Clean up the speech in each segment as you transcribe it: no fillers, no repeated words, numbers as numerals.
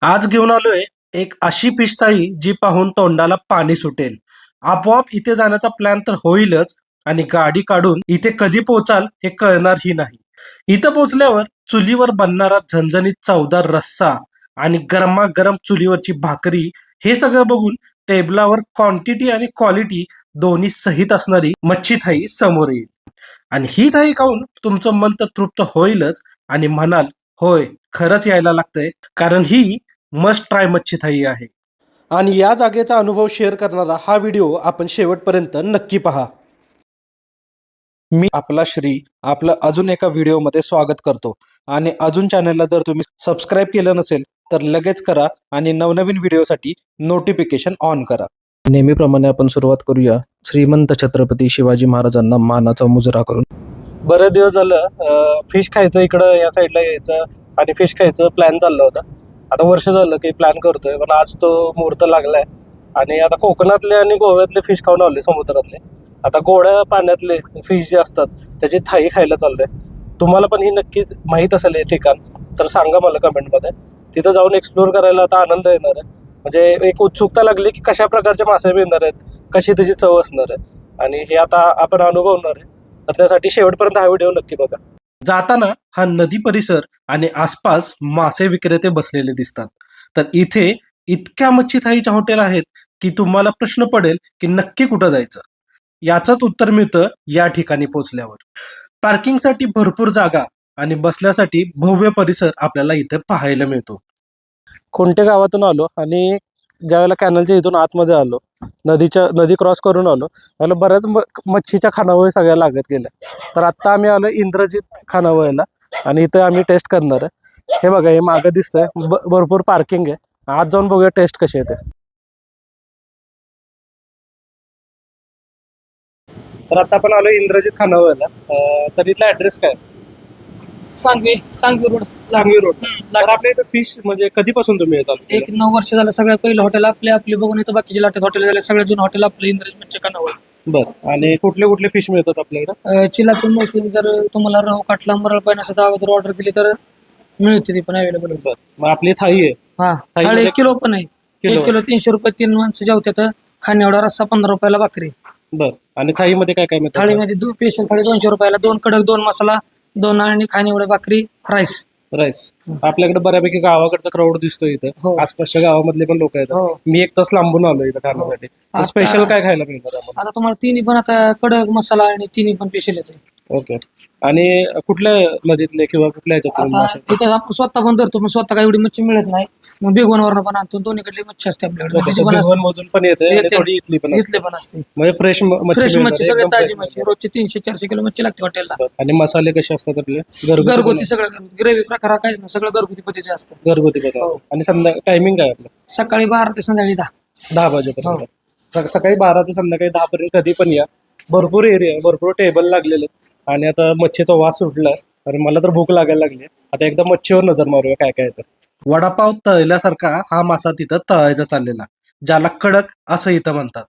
आज घेऊन आलोय एक अशी फिश थाळी जी पाहून तोंडाला पाणी सुटेल. आपोआप इथे जाण्याचा प्लॅन तर होईलच आणि गाडी काढून इथे कधी पोहोचाल हे कळणारही नाही. इथं पोहोचल्यावर चुलीवर बनणारा झणझणीत चवदार रस्सा आणि गरमागरम चुलीवरची भाकरी हे सगळं बघून टेबलावर क्वांटिटी आणि क्वालिटी दोन्ही सहित असणारी मच्छी थाळी समोर येईल. आणि ही थाळी खाऊन तुमचं मन तर तृप्त होईलच आणि म्हणाल, होय खरंच यायला लागतंय, कारण ही मस्ट ट्राय मच्छी थाई आहे. आणि या जागेचा अनुभव शेअर करणारा हा व्हिडिओ आपण शेवटपर्यंत नक्की पहा. मी आपला श्री आपलं अजून एका व्हिडिओमध्ये स्वागत करतो. आणि अजून चॅनलला जर तुम्ही सबस्क्राईब केलं नसेल तर लगेच करा आणि नवनवीन व्हिडिओसाठी नोटिफिकेशन ऑन करा. नेहमीप्रमाणे आपण सुरुवात करूया श्रीमंत छत्रपती शिवाजी महाराजांना मानाचा मुजरा करून. बरेच दिवस झालं फिश खायचं, इकडं या साईडला यायचं आणि फिश खायचं प्लॅन चालला होता. आता वर्ष झालं की प्लॅन करतोय, पण आज तो मुहूर्त लागलाय. आणि आता कोकणातले आणि गोव्यातले फिश खाऊन आले, समुद्रातले. आता गोड्या पाण्यातले फिश जे असतात त्याची थाळी खायला चाललोय. तुम्हाला पण ही नक्कीच माहीत असेल हे ठिकाण, तर सांगा मला कमेंटमध्ये. तिथं जाऊन एक्सप्लोर करायला आता आनंद येणार आहे. म्हणजे एक उत्सुकता लागली की कशा प्रकारचे मासे मिळणार आहेत, कशी त्याची चव असणार आहे, आणि हे आता आपण अनुभवणार आहे. तर त्यासाठी शेवटपर्यंत हा व्हिडिओ नक्की बघा. जाताना हा नदी परिसर आणि आसपास मासे विक्रेते बसलेले दिसतात. तर इथे इतक्या मच्छी थाळीच्या हॉटेल आहेत की तुम्हाला प्रश्न पडेल की नक्की कुठं जायचं. याचंच उत्तर मिळतं या ठिकाणी पोहोचल्यावर. पार्किंगसाठी भरपूर जागा आणि बसण्यासाठी भव्य परिसर आपल्याला इथे पाहायला मिळतो. कोणत्या गावातून आलो आणि ज्यावेळेला कॅनलच्या इथून आतमध्ये आलो, नदी क्रॉस करून आलो, त्याला बऱ्याच मच्छीच्या खानावळी सगळ्या लागत गेल्या. तर आत्ता आम्ही आलो इंद्रजित खानावळीला आणि इथं आम्ही टेस्ट करणार आहे. हे बघा, हे मागं दिसतंय, भरपूर पार्किंग आहे. आत जाऊन बघूया टेस्ट कशी येते. तर आता आपण आलो इंद्रजित खानावळीला. तर इथला ऍड्रेस काय? सांगवी रोड. सांगवी रोड. तर आपल्या इथं फिश म्हणजे कधीपासून तुम्ही चालू केलं? एक 9 वर्ष झालं. सगळ्यात पहिलं हॉटेल आपली बघून येतं. बाकीचे लाटेत हॉटेल झाले. सगळ्यात जुनं हॉटेल आपलं इंद्रजित मच्छी खानावळ. बरं. आणि कुठले कुठले फिश मिळतात आपल्याकडे? चिलातून मोठी जर तुम्हाला रहू काटला मरळ पाण्याचं तर अगोदर ऑर्डर केली तर मिळते, ती पण अवेलेबल. बरं. मग आपली थाळी आहे. हा, थाळीमध्ये थाळी 1 किलो पण आहे. किलो? 1 किलो 300 रुपये. 3 माणसं जेवतात. खाणे एवढा रस्सा 15 रुपयाला भाकरी. बरं. आणि थाळीमध्ये काय काय मिळतं? थाळीमध्ये स्पेशल थाळी 200 रुपयाला, 2 कडक, 2 मसाला, 2 आणि खाणे एवढे भाकरी, राईस. राईस. आपल्याकडे बऱ्यापैकी गावाकडचा क्राऊड दिसतोय इथं. हो. आसपासच्या गावामधले पण लोक आहेत. हो. मी एक तास लांबून आलो इथं खाण्यासाठी. आता- स्पेशल काय खायला मिळणार आम्हाला? आता तुम्हाला तिन्ही पण, आता कडक मसाला आणि तिन्ही पण स्पेशलच आहे. ओके. आणि कुठल्या नदीतले किंवा कुठल्या ह्याच्यातले आता मासे? तिथे आपण स्वतः पण धरतो, पण स्वतः काही एवढी मच्छी मिळत नाही. मग बेगोनवरनं पण आणतो. दोन्हीकडली मच्छी असते आपल्याकडे. नदीची पण असते, मधून पण येते आणि येते. थोडी इथली पण असते. इथले पण असते. म्हणजे फ्रेश मच्छी फ्रेश मिळणार, मच्छी, सगळे एकदम ताजी fresh मच्छी. मिळणार. रोजची 300-400 किलो मच्छी लागते हॉटेलला. बरं. आणि मसाले कसे असतात आपले? घरगुती सगळं घरगुती. ग्रेव्ही प्रकार हा काहीच नाही, सगळं घरगुती पद्धतीचे असतं. घरगुती पदार्थ. हो. आणि टायमिंग काय आपलं? सकाळी 12 ते संध्याकाळी 10. 10 वाजेपर्यंत. सकाळी 12 ते संध्याकाळी 10 पर्यंत कधी पण या. भरपूर एरिया, भरपूर टेबल लागलेले. आणि आता मच्छीचा वास सुटला आणि मला तर भूक लागायला लागली. आता एकदा मच्छीवर नजर मारूया काय काय येतं. वडापाव तळल्यासारखा हा मासा तिथं तळायचा चाललेला, ज्याला कडक असं इथं म्हणतात.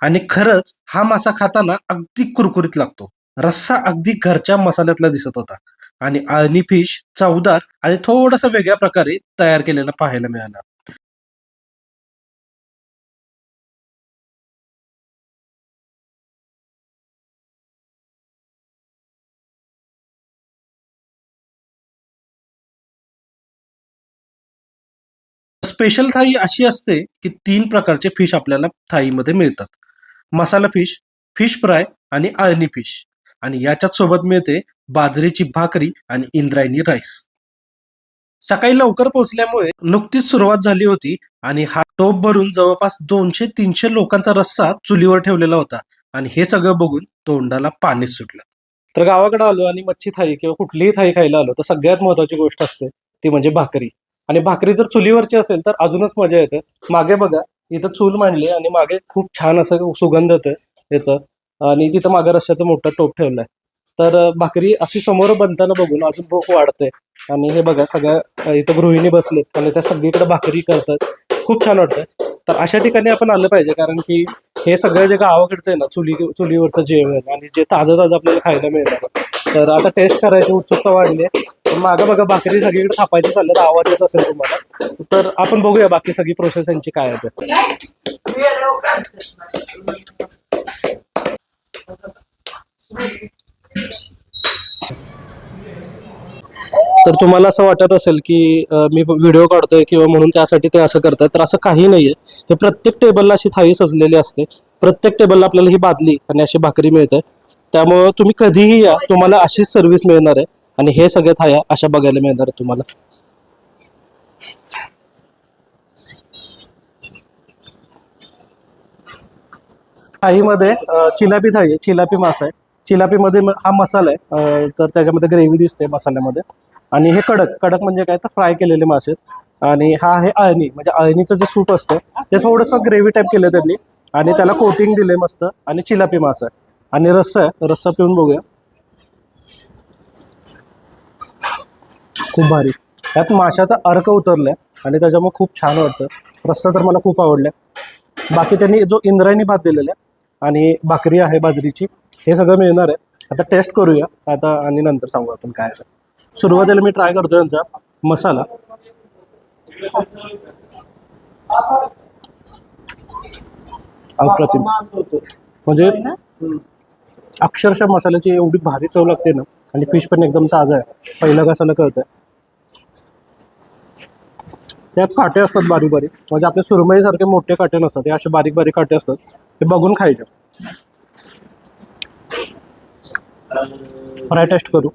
आणि खरंच हा मासा खाताना अगदी कुरकुरीत लागतो. रस्सा अगदी घरच्या मसाल्यातला दिसत होता आणि अळणी फिश चवदार आणि थोडंसं वेगळ्या प्रकारे तयार केलेला पाहायला मिळाला. स्पेशल थाळी अशी असते की 3 प्रकारचे फिश आपल्याला थाळीमध्ये मिळतात. मसाला फिश, फिश फ्राय आणि अळणी फिश. आणि याच्याच सोबत मिळते बाजरीची भाकरी आणि इंद्रायणी राईस. सकाळी लवकर पोहोचल्यामुळे नुकतीच सुरुवात झाली होती आणि हा टोप भरून जवळपास 200-300 लोकांचा रस्सा चुलीवर ठेवलेला होता. आणि हे सगळं बघून तोंडाला पाणीच सुटलं. तर गावाकडे आलो आणि मच्छी थाळी किंवा कुठलीही थाळी खायला आलो तर सगळ्यात महत्वाची गोष्ट असते ती म्हणजे भाकरी. आणि भाकरी जर चुलीवरची असेल तर अजूनच मजा येते. मागे बघा, इथं चूल मांडली आणि मागे खूप छान असं सुगंध येतोय याचं. आणि तिथं मागे रश्श्याचं मोठं टोप ठेवलाय. तर भाकरी अशी समोर बनताना बघून अजून भूक वाढते. आणि हे बघा, सगळ्या इथं गृहिणी बसलेत आणि त्या सगळीकडे भाकरी करतात. खूप छान वाटतंय. तर अशा ठिकाणी आपण आलं पाहिजे, कारण की हे सगळं जे गावाकडचं आहे ना, चुलीवरचं जेवण आणि जे ताजं ताजं आपल्याला खायला मिळणार. तर आता टेस्ट करायची उत्सुकता वाढली आहे. मागं बघा भाकरी सगळीकडे थापायची चाललं तर आवाज येत असेल तुम्हाला. तर आपण बघूया बाकी सगळी प्रोसेस यांची काय आहे ते. तर तुम्हाला असं वाटत असेल की मी व्हिडिओ काढतोय किंवा म्हणून त्यासाठी ते असं करतात, तर असं काही नाहीये. हे प्रत्येक टेबलला अशी थाळी सजलेली असते. प्रत्येक टेबलला आपल्याला ही बादली आणि अशी भाकरी मिळते. त्यामुळं तुम्ही कधीही या, तुम्हाला अशीच सर्व्हिस मिळणार आहे आणि हे सगळे थाळ्या अशा बघायला मिळणार आहे तुम्हाला. थाळीमध्ये चिलापी थाळी आहे, चिलापी मासा आहे. चिलापीमध्ये हा मसाला आहे, तर त्याच्यामध्ये ग्रेव्ही दिसते मसाल्यामध्ये. आणि हे कडक कडक म्हणजे काय तर फ्राय केलेले मासे आहेत. आणि हा आहे अळणी, म्हणजे अळणीचं जे सूप असतं ते थोडंसं ग्रेव्ही टाईप केलं त्यांनी आणि त्याला कोटिंग दिले मस्त. आणि चिलापी मासा आहे आणि रस्सा आहे, रस्सा पिऊन बघूया. खूप भारी. त्यात माशाचा अर्क उतरलाय आणि त्याच्यामुळे खूप छान वाटतं. रस्सा तर मला खूप आवडला. बाकी त्यांनी जो इंद्रायणी भात दिलेला आहे आणि भाकरी आहे बाजरीची, हे सगळं मिळणार आहे. आता टेस्ट करूया आता आणि नंतर सांगू आपण काय आहे. सुरुवातीला मी ट्राय करतो यांचा मसाला. अप्रतिम. म्हणजे अक्षरशः मसाल्याची एवढी भारी चव लागते ना. आणि फिश पण एकदम ताजा आहे, पहिलं कसाला कळतंय. त्यात काटे असतात बारीक बारीक, म्हणजे आपल्या सुरमईसारखे मोठे काटे नसतात, हे असे बारीक बारीक काटे असतात. ते बघून खायचे. फ्राय टेस्ट करू.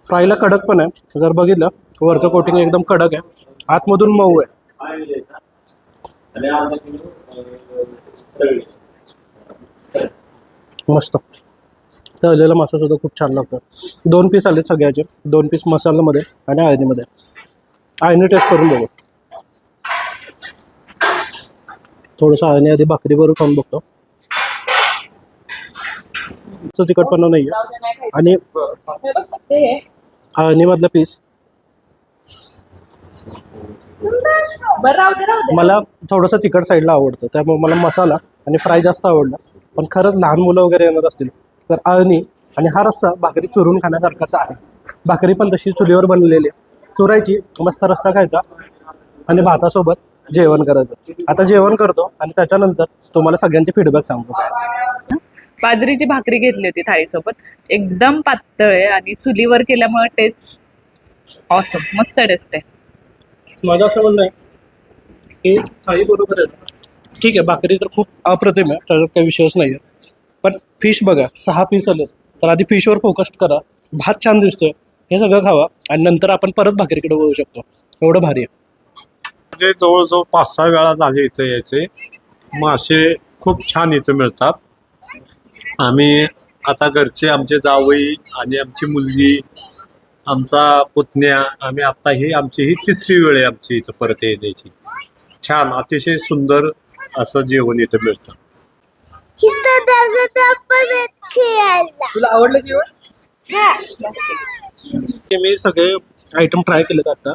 फ्रायला कडक पण आहे, जर बघितलं वरचं कोटिंग एकदम कडक आहे, आतमधून मऊ आहे. मस्त. तळलेला मासा सुद्धा खूप छान लागतो. 2 पीस आलेत सगळ्याचे, 2 पीस मसाल्यामध्ये आणि आळणीमध्ये. आळणी टेस्ट करून बघू. थोडंसं आळणी आधी भाकरीवर खाऊन बघतो. तिखटपणा नाही आहे. आणि आळणीमधला पीस मला थोडंसं तिखट साईडला आवडतं, त्यामुळे मला मसाला आणि फ्राय जास्त आवडला. पण खरंच लहान मुलं वगैरे येणार असतील तर आळणी आणि हा रस्सा भाकरी चुरून खाण्यासारखाच आहे. भाकरी पण तशी चुलीवर बनलेली आहे, चुरायची, मस्त रस्सा खायचा आणि भातासोबत जेवण करायचं. आता जेवण करतो आणि त्याच्यानंतर तुम्हाला सगळ्यांचे फीडबॅक सांगतो. बाजरीची भाकरी घेतली होती थाळीसोबत, एकदम पातळ आहे आणि चुलीवर केल्यामुळे टेस्ट ऑसम, मस्त टेस्ट आहे. माझं असं म्हणणं आहे की थाळी बरोबर आहे. ठीक आहे, भाकरी तर खूप अप्रतिम आहे, त्याच्यात काही विषयच नाही आहे. पण फिश बघा, 6 पीस आले, तर आधी फिशवर फोकस करा. भात छान दिसतोय, हे सगळं खावा आणि नंतर आपण परत भाकरीकडे वळू शकतो. एवढं भारी आहे. म्हणजे जवळजवळ 5-6 वेळा झाले इथं यायचे. मासे खूप छान इथं मिळतात. आम्ही आता घरचे आमचे जावई आणि आमची मुलगी, आमचा पुतण्या, आम्ही आता ही आमची ही 3री वेळ आहे आमची इथं परत येण्याची. छान, अतिशय सुंदर असं जेवण इथं मिळतं. तुला आवडलं जेवण? मी सगळे आयटम ट्राय केलेत आता.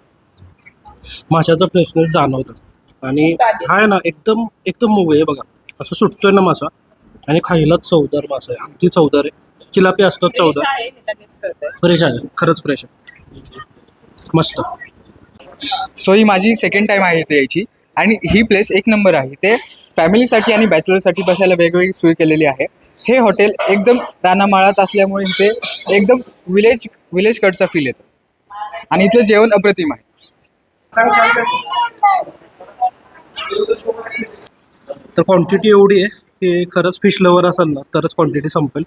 माशाचा फ्रेशनेस जाणवतं आणि हा आहे ना एकदम एकदम मऊ आहे बघा, असं सुटतोय ना मासा. आणि खायला चवदार मासा आहे, अगदी चवदार आहे. चिलापी असतो चवदार, फ्रेश आहे, खरंच फ्रेश आहे, मस्त. सो ही माझी सेकंड टाईम आहे इथे यायची आणि ही प्लेस एक नंबर आहे. ते फॅमिलीसाठी आणि बॅचलरसाठी बसायला वेगवेगळी सोय केलेली आहे. हे हॉटेल एकदम रानामाळात असल्यामुळे इथे एकदम विलेजकडचा फील येतो आणि इथलं जेवण अप्रतिम आहे. तर क्वांटिटी एवढी आहे की खरंच फिश लवर असेल ना तरच क्वांटिटी संपेल.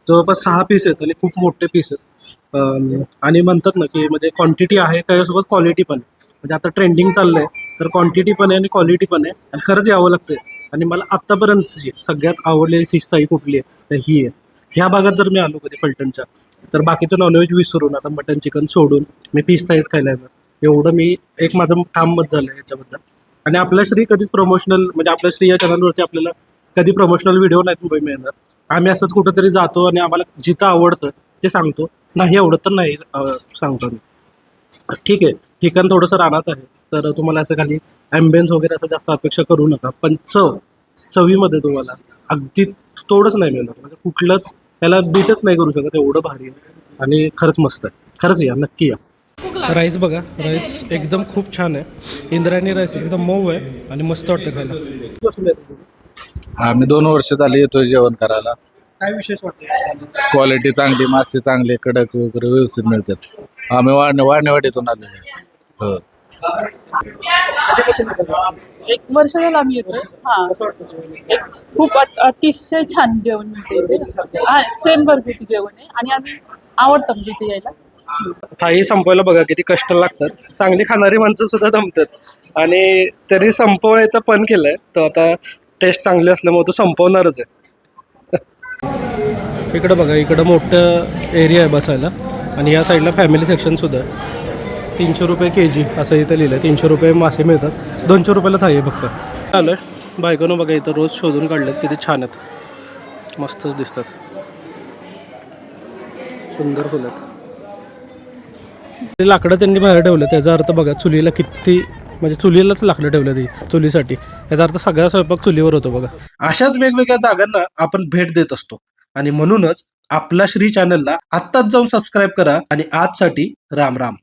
जवळपास 6 पीस आहेत आणि खूप मोठे पीस आहेत. आणि म्हणतात ना की म्हणजे क्वांटिटी आहे त्याच्यासोबत क्वालिटी पण आहे. म्हणजे आता ट्रेंडिंग चाललंय, तर क्वांटिटी पण आहे आणि क्वालिटी पण आहे आणि खरंच यावं लागतंय. आणि मला आत्तापर्यंतची सगळ्यात आवडलेली फिश थाळी कुठली आहे तर ही आहे. ह्या भागात जर मी आलो कधी फलटणच्या, तर बाकीचं नॉनव्हेज विसरून आता मटन चिकन सोडून मी फिश थाळीच खायला येणार. एवढं मी एक माझं ठाम मत झालं याच्याबद्दल. आणि आपल्या श्री कधीच प्रमोशनल, म्हणजे आपल्या श्री या चॅनलवरती आपल्याला कधी प्रमोशनल व्हिडिओ नाहीत मुंबई मिळणार. आम्ही असंच कुठंतरी जातो आणि आम्हाला जिथं आवडतं ते सांगतो, नाही आवडत तर नाही सांगतो मी. ठीक आहे, ठिकाण थोडंसं रानात आहे, तर तुम्हाला असं खाली ॲम्बियन्स वगैरे असं जास्त अपेक्षा करू नका. पण चवीमध्ये तुम्हाला अगदी थोडंच नाही मिळणार, म्हणजे कुठलंच त्याला बीटच नाही करू शकत, एवढं भारी आहे आणि खरंच मस्त आहे. खरंच या, नक्की या. राईस बघा, राईस एकदम खूप छान आहे. इंद्रायणी राईस एकदम मऊ आहे आणि मस्त वाटतं खायला. आम्ही 2 वर्ष झाले येतोय जेवण करायला. काय विशेष वाटतं? क्वालिटी चांगली, मासे चांगले, कडक वगैरे व्यवस्थित मिळतात. आम्ही वाढणेवाडीतून आलेलो आहे. हो. 1 वर्ष झालं आम्ही येतोय. हा, एक खूप अतिशय छान जेवण मिळते इथे. हा, सेम घरगुती जेवण आहे आणि आम्ही आवडतं म्हणजे इथे यायला. थाळी संपवायला बघा किती कष्ट लागतात. चांगली खाणारी माणसं सुद्धा दमतात आणि तरी संपवायचा पण केलंय. तो आता टेस्ट चांगली असल्यामुळे तो संपवणारच आहे. इकडं बघा, इकडं मोठं एरिया आहे बसायला आणि या साईडला फॅमिली सेक्शन सुद्धा आहे. 300 रुपये kg असं इथं लिहिलं आहे. 300 रुपये मासे मिळतात. 200 रुपयाला थाळी आहे फक्त. आलं बायकोनं बघा इथं रोज शोधून काढलेत, किती छान आहेत, मस्तच दिसतात, सुंदर फुलं आहेत. ते लाकडं त्यांनी बाहेर ठेवलं, त्याचा अर्थ बघा चुलीला किती, म्हणजे चुलीलाच लाकडं ठेवलं ती चुलीसाठी. याचा अर्थ सगळा स्वयंपाक चुलीवर होतो बघा. अशाच वेगवेगळ्या जागांना आपण भेट देत असतो आणि म्हणूनच आपला श्री चॅनलला आत्ताच जाऊन सबस्क्राईब करा. आणि आजसाठी राम राम.